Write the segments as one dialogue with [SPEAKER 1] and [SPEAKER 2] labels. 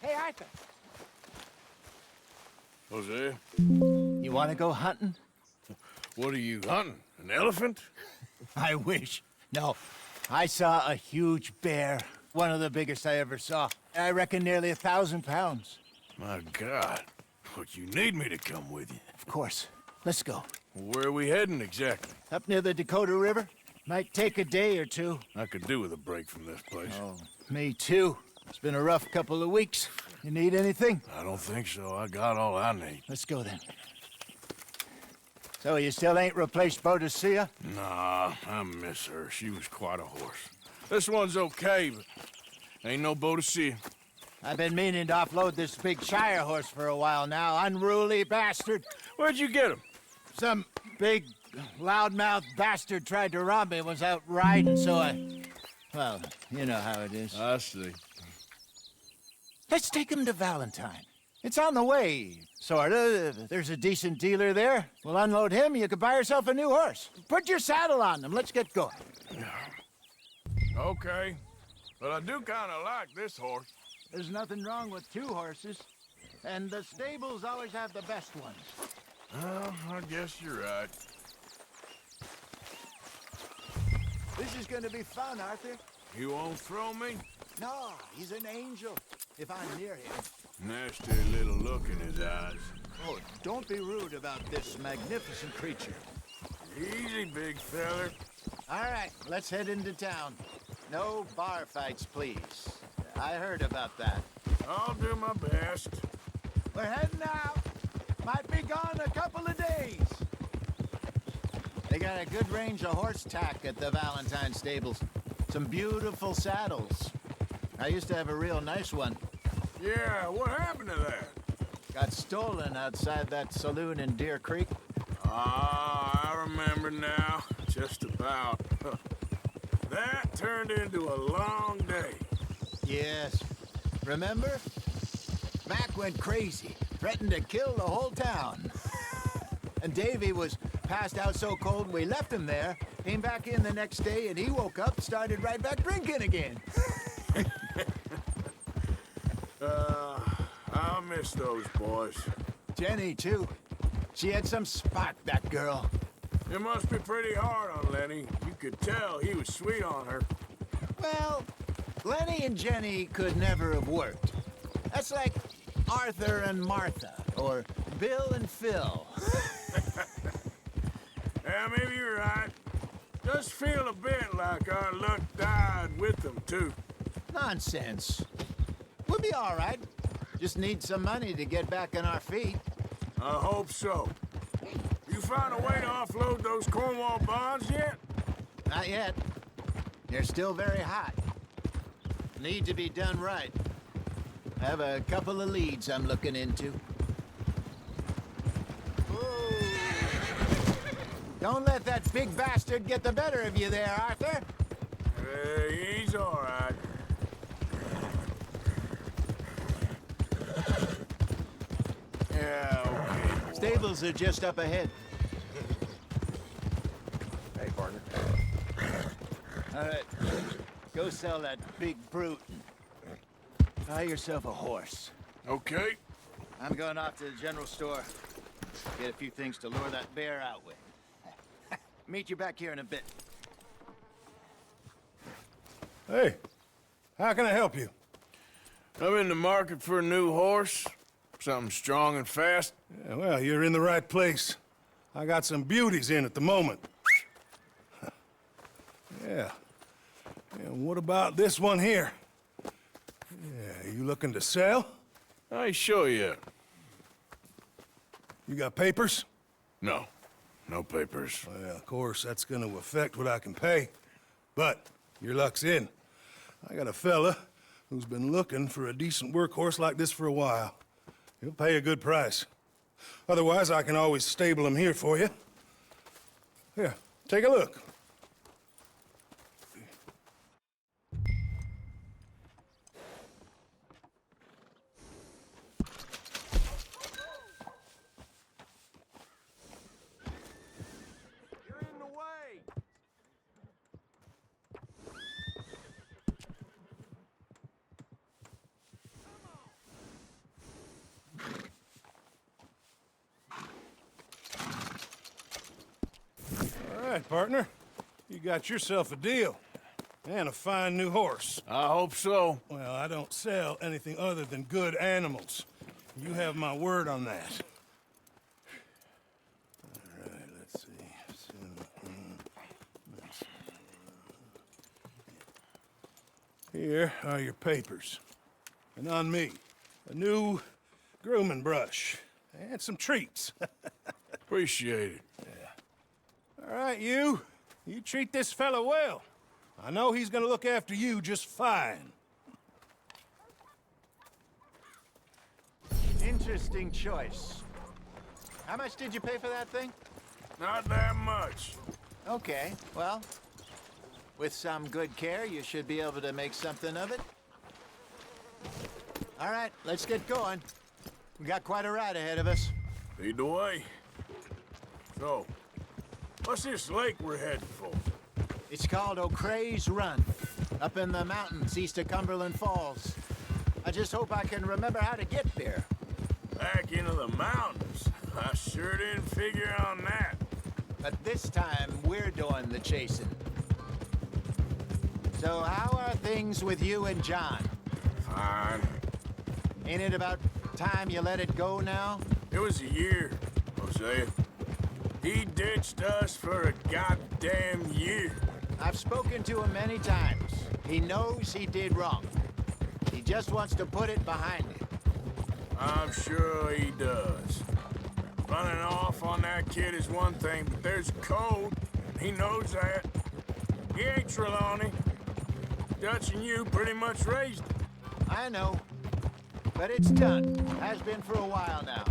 [SPEAKER 1] Hey, Arthur.
[SPEAKER 2] Jose,
[SPEAKER 1] You want to go hunting?
[SPEAKER 2] what are you hunting? An elephant?
[SPEAKER 1] I wish. No. I saw a huge bear. One of the biggest I ever saw. I reckon nearly 1,000 pounds.
[SPEAKER 2] My God. But you need me to come with you.
[SPEAKER 1] Of course. Let's go.
[SPEAKER 2] Where are we heading exactly?
[SPEAKER 1] Up near the Dakota River. Might take a day or two.
[SPEAKER 2] I could do with a break from this place.
[SPEAKER 1] Oh, me too. It's been a rough couple of weeks. You need anything?
[SPEAKER 2] I don't think so. I got all I need.
[SPEAKER 1] Let's go then. So you still ain't replaced Boadicea?
[SPEAKER 2] Nah, I miss her. She was quite a horse. This one's okay, but ain't no Boadicea.
[SPEAKER 1] I've been meaning to offload this big Shire horse for a while now. Unruly bastard.
[SPEAKER 2] Where'd you get him?
[SPEAKER 1] Some big, loudmouth bastard tried to rob me. Was out riding, so well, you know how it is.
[SPEAKER 2] I see.
[SPEAKER 1] Let's take him to Valentine. It's on the way, sorta. There's a decent dealer there. We'll unload him, you could buy yourself a new horse. Put your saddle on them, let's get going.
[SPEAKER 2] Okay. But I do kind of like this horse.
[SPEAKER 1] There's nothing wrong with two horses, and the stables always have the best ones.
[SPEAKER 2] Well, I guess you're right.
[SPEAKER 1] This is gonna be fun, Arthur.
[SPEAKER 2] You won't throw me?
[SPEAKER 1] No, he's an angel, if I'm near him.
[SPEAKER 2] Nasty little look in his eyes.
[SPEAKER 1] Oh, don't be rude about this magnificent creature.
[SPEAKER 2] Easy, big feller.
[SPEAKER 1] All right, let's head into town. No bar fights, please. I heard about that.
[SPEAKER 2] I'll do my best.
[SPEAKER 1] We're heading out. Might be gone a couple of days. They got a good range of horse tack at the Valentine stables. Some beautiful saddles. I used to have a real nice one.
[SPEAKER 2] Yeah, what happened to that?
[SPEAKER 1] Got stolen outside that saloon in Deer Creek.
[SPEAKER 2] Ah, I remember now. Just about. That turned into a long day.
[SPEAKER 1] Yes. Remember? Mac went crazy, threatened to kill the whole town. And Davy was passed out so cold we left him there, came back in the next day, and he woke up, started right back drinking again.
[SPEAKER 2] I miss those boys.
[SPEAKER 1] Jenny, too. She had some spark, that girl.
[SPEAKER 2] It must be pretty hard on Lenny. You could tell he was sweet on her.
[SPEAKER 1] Well, Lenny and Jenny could never have worked. That's like Arthur and Martha, or Bill and Phil.
[SPEAKER 2] Yeah, maybe you're right. Just feel a bit like our luck died with them, too.
[SPEAKER 1] Nonsense. We'll be all right. Just need some money to get back on our feet.
[SPEAKER 2] I hope so. You found a way to offload those Cornwall bonds yet?
[SPEAKER 1] Not yet. They're still very hot. Need to be done right. I have a couple of leads I'm looking into. Don't let that big bastard get the better of you there, Arthur.
[SPEAKER 2] He's all right. Yeah, okay.
[SPEAKER 1] Stables are just up ahead.
[SPEAKER 3] Hey, partner.
[SPEAKER 1] All right. Go sell that big brute. Buy yourself a horse.
[SPEAKER 2] Okay.
[SPEAKER 1] I'm going off to the general store. Get a few things to lure that bear out with. Meet you back here in a bit.
[SPEAKER 4] Hey, how can I help you?
[SPEAKER 2] I'm in the market for a new horse. Something strong and fast.
[SPEAKER 4] Yeah, well, you're in the right place. I got some beauties in at the moment. Yeah. And what about this one here? Yeah, you looking to sell?
[SPEAKER 2] I ain't sure yet.
[SPEAKER 4] You got papers?
[SPEAKER 2] No. No papers.
[SPEAKER 4] Well, of course, that's gonna affect what I can pay. But your luck's in. I got a fella who's been looking for a decent workhorse like this for a while. He'll pay a good price. Otherwise, I can always stable him here for you. Here, take a look.
[SPEAKER 2] You're in the way.
[SPEAKER 4] right, partner. You got yourself a deal. And a fine new horse.
[SPEAKER 2] I hope so.
[SPEAKER 4] Well, I don't sell anything other than good animals. You have my word on that. All right, let's see. Here are your papers. And on me, a new grooming brush. And some treats.
[SPEAKER 2] Appreciate it.
[SPEAKER 4] All right, you. You treat this fella well. I know he's gonna look after you just fine.
[SPEAKER 1] Interesting choice. How much did you pay for that thing?
[SPEAKER 2] Not that much.
[SPEAKER 1] Okay, well, with some good care, you should be able to make something of it. All right, let's get going. We got quite a ride ahead of us.
[SPEAKER 2] Lead the way. So, what's this lake we're heading for?
[SPEAKER 1] It's called O'Creagh's Run, up in the mountains east of Cumberland Falls. I just hope I can remember how to get there.
[SPEAKER 2] Back into the mountains. I sure didn't figure on that.
[SPEAKER 1] But this time, we're doing the chasing. So how are things with you and John?
[SPEAKER 2] Fine.
[SPEAKER 1] Ain't it about time you let it go now?
[SPEAKER 2] It was a year, Hosea. He ditched us for a goddamn year.
[SPEAKER 1] I've spoken to him many times. He knows he did wrong. He just wants to put it behind him.
[SPEAKER 2] I'm sure he does. Running off on that kid is one thing, but there's code. He knows that. He ain't Trelawney. Dutch and you pretty much raised him.
[SPEAKER 1] I know. But it's done. Has been for a while now.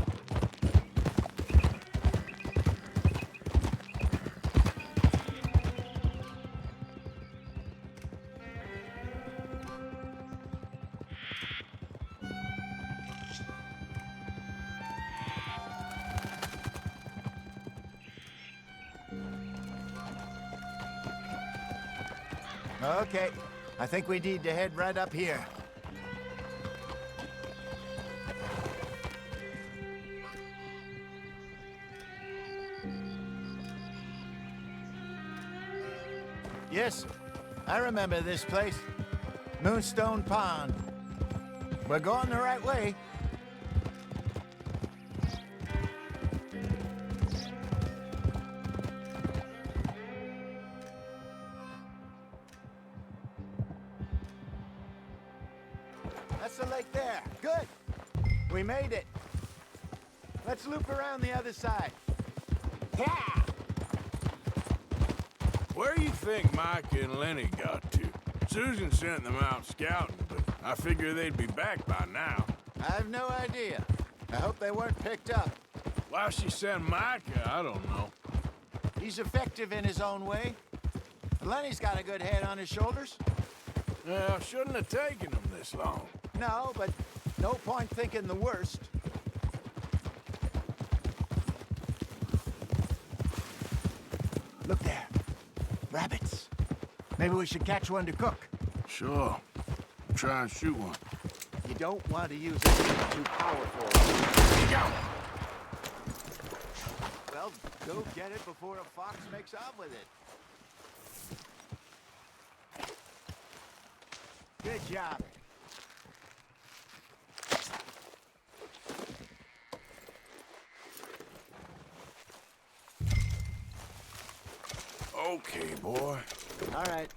[SPEAKER 1] Okay, I think we need to head right up here. Yes, I remember this place. Moonstone Pond. We're going the right way. That's the lake there. Good. We made it. Let's loop around the other side. Yeah!
[SPEAKER 2] Where do you think Mike and Lenny got to? Susan sent them out scouting, but I figure they'd be back by now.
[SPEAKER 1] I have no idea. I hope they weren't picked up.
[SPEAKER 2] Why she sent Micah, I don't know.
[SPEAKER 1] He's effective in his own way. Lenny's got a good head on his shoulders.
[SPEAKER 2] Well, shouldn't have taken them this long.
[SPEAKER 1] No, but no point thinking the worst. Look there. Rabbits. Maybe we should catch one to cook.
[SPEAKER 2] Sure. Try and shoot one.
[SPEAKER 1] You don't want to use anything too powerful.
[SPEAKER 2] Go!
[SPEAKER 1] Well, go get it before a fox makes off with it. Good job.
[SPEAKER 2] Okay, boy.
[SPEAKER 1] All right.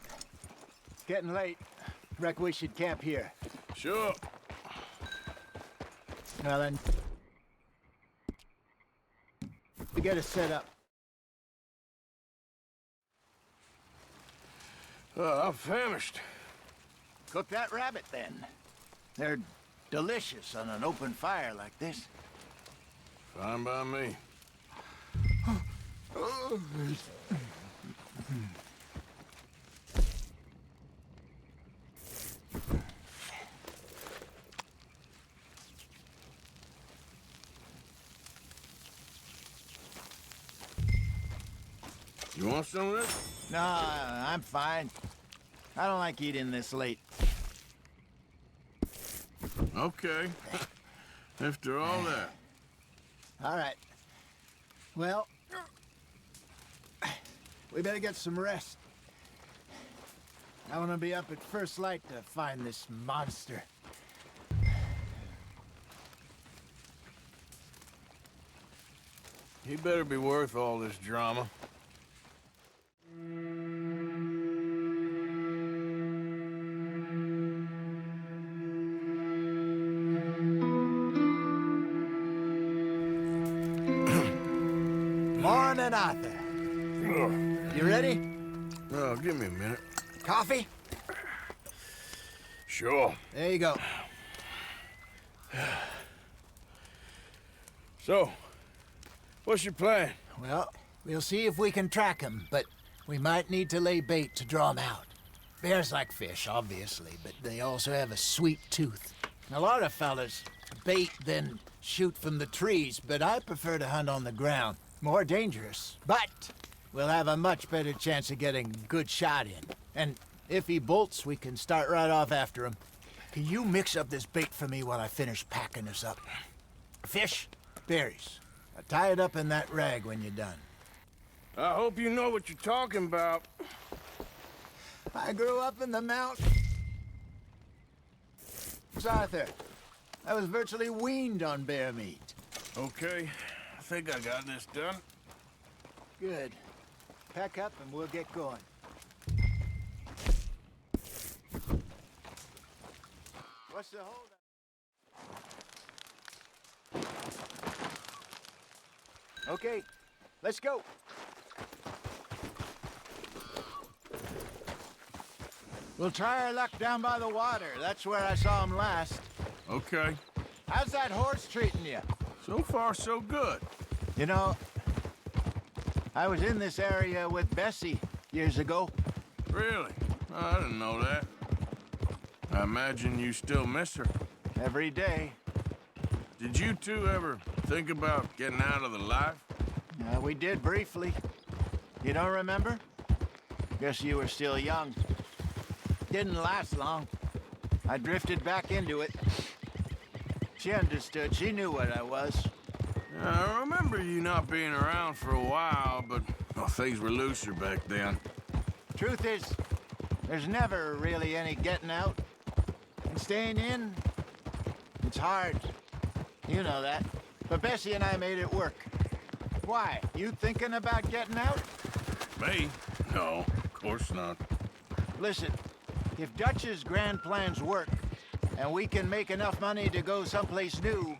[SPEAKER 1] It's getting late. Reckon we should camp here.
[SPEAKER 2] Sure.
[SPEAKER 1] Well then, we get us set up.
[SPEAKER 2] I'm famished.
[SPEAKER 1] Cook that rabbit then. They're delicious on an open fire like this.
[SPEAKER 2] Fine by me. You want some of this?
[SPEAKER 1] No, I'm fine. I don't like eating this late.
[SPEAKER 2] Okay. After all that.
[SPEAKER 1] All right. Well, we better get some rest. I want to be up at first light to find this monster.
[SPEAKER 2] He better be worth all this drama.
[SPEAKER 1] Morning, Arthur. You ready?
[SPEAKER 2] Oh, give me a minute.
[SPEAKER 1] Coffee?
[SPEAKER 2] Sure.
[SPEAKER 1] There you go.
[SPEAKER 2] So, what's your plan?
[SPEAKER 1] Well, we'll see if we can track him, but we might need to lay bait to draw him out. Bears like fish, obviously, but they also have a sweet tooth. A lot of fellas bait, then shoot from the trees, but I prefer to hunt on the ground. More dangerous, but we'll have a much better chance of getting a good shot in. And if he bolts, we can start right off after him. Can you mix up this bait for me while I finish packing this up? Fish, berries. Tie it up in that rag when you're done.
[SPEAKER 2] I hope you know what you're talking about.
[SPEAKER 1] I grew up in the mountains, Arthur. I was virtually weaned on bear meat.
[SPEAKER 2] Okay, I think I got this done.
[SPEAKER 1] Good. Pack up and we'll get going. What's the hold up? Okay, let's go. We'll try our luck down by the water. That's where I saw him last.
[SPEAKER 2] Okay.
[SPEAKER 1] How's that horse treating you?
[SPEAKER 2] So far, so good.
[SPEAKER 1] You know, I was in this area with Bessie years ago.
[SPEAKER 2] Really? Oh, I didn't know that. I imagine you still miss her.
[SPEAKER 1] Every day.
[SPEAKER 2] Did you two ever think about getting out of the life?
[SPEAKER 1] We did briefly. You don't remember? Guess you were still young. Didn't last long. I drifted back into it. She understood. She knew what I was.
[SPEAKER 2] I remember you not being around for a while, but well, things were looser back then.
[SPEAKER 1] Truth is, there's never really any getting out. And staying in, it's hard. You know that. But Bessie and I made it work. Why? You thinking about getting out?
[SPEAKER 2] Me? No, of course not.
[SPEAKER 1] Listen, if Dutch's grand plans work, and we can make enough money to go someplace new,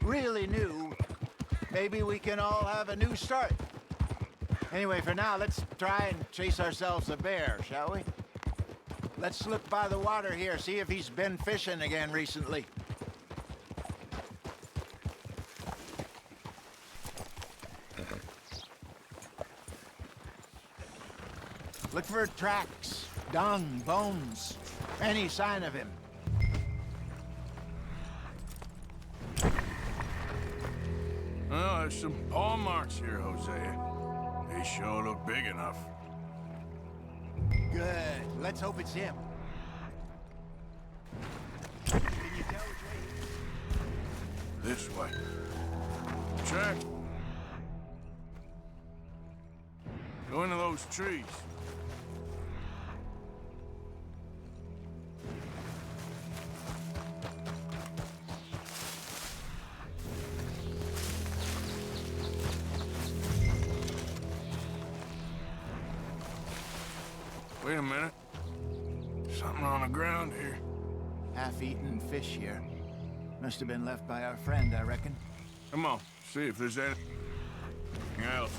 [SPEAKER 1] really new, maybe we can all have a new start. Anyway, for now, let's try and chase ourselves a bear, shall we? Let's look by the water here, see if he's been fishing again recently. Look for tracks, dung, bones, any sign of him.
[SPEAKER 2] Well, there's some paw marks here, Hosea. They sure look big enough.
[SPEAKER 1] Good. Let's hope it's him. Can you tell which way?
[SPEAKER 2] This way. Check. Go into those trees. Wait a minute. Something on the ground here.
[SPEAKER 1] Half-eaten fish here. Must have been left by our friend, I reckon.
[SPEAKER 2] Come on, see if there's anything else.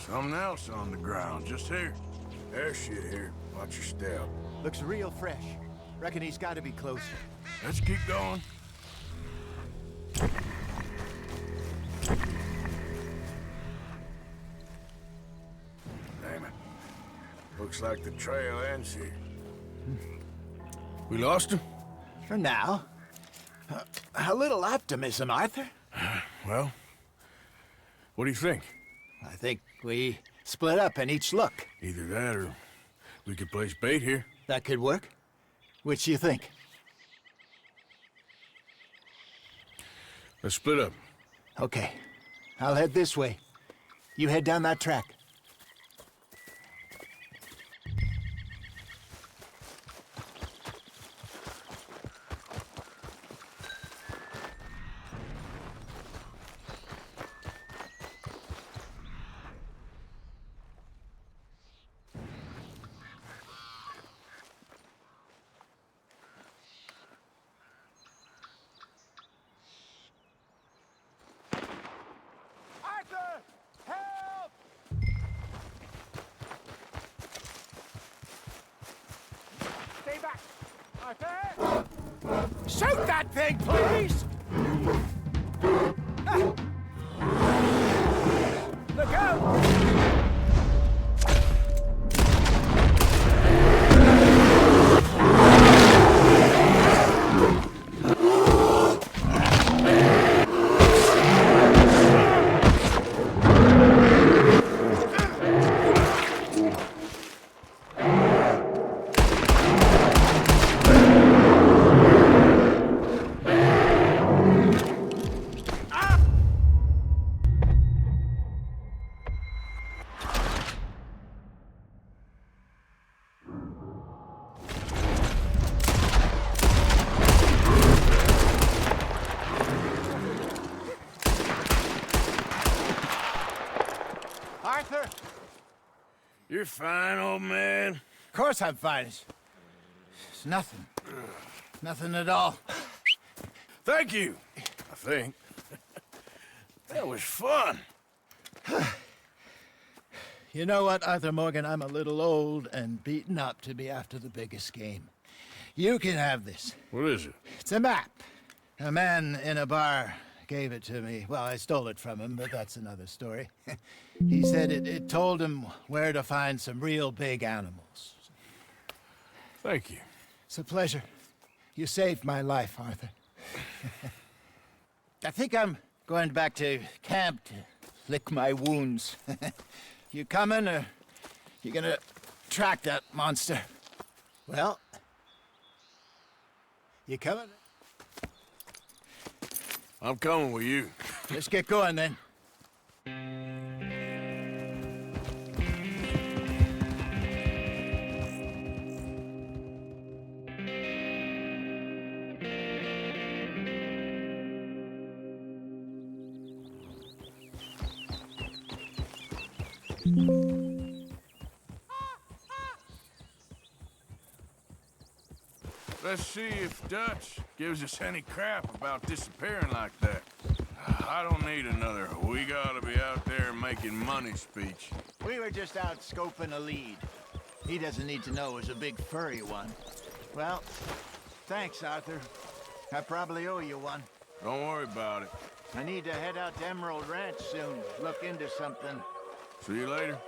[SPEAKER 2] Something else on the ground, just here. There's shit here. Watch your step.
[SPEAKER 1] Looks real fresh. Reckon he's got to be closer.
[SPEAKER 2] Let's keep going. Damn it. Looks like the trail ends here. We lost him?
[SPEAKER 1] For now. A little optimism, Arthur.
[SPEAKER 2] Well, what do you think?
[SPEAKER 1] I think we split up and each look.
[SPEAKER 2] Either that or we could place bait here.
[SPEAKER 1] That could work. Which you think?
[SPEAKER 2] Let's split up.
[SPEAKER 1] Okay. I'll head this way. You head down that track. Arthur! Help! Stay back! Arthur! Shoot that thing, please! Ah. Look out! Arthur!
[SPEAKER 2] You're fine, old man.
[SPEAKER 1] Of course I'm fine. It's nothing. Nothing at all.
[SPEAKER 2] Thank you, I think. That was fun.
[SPEAKER 1] You know what, Arthur Morgan? I'm a little old and beaten up to be after the biggest game. You can have this.
[SPEAKER 2] What is it?
[SPEAKER 1] It's a map. A man in a bar gave it to me. Well, I stole it from him, but that's another story. He said it told him where to find some real big animals.
[SPEAKER 2] Thank you.
[SPEAKER 1] It's a pleasure. You saved my life, Arthur. I think I'm going back to camp to lick my wounds. You coming, or you gonna track that monster? Well, you coming?
[SPEAKER 2] I'm coming with you.
[SPEAKER 1] Let's get going, then.
[SPEAKER 2] Let's see if Dutch gives us any crap about disappearing like that. I don't need another "we gotta be out there making money" speech.
[SPEAKER 1] We were just out scoping a lead. He doesn't need to know it was a big furry one. Well, thanks, Arthur. I probably owe you one.
[SPEAKER 2] Don't worry about it.
[SPEAKER 1] I need to head out to Emerald Ranch soon. Look into something.
[SPEAKER 2] See you later.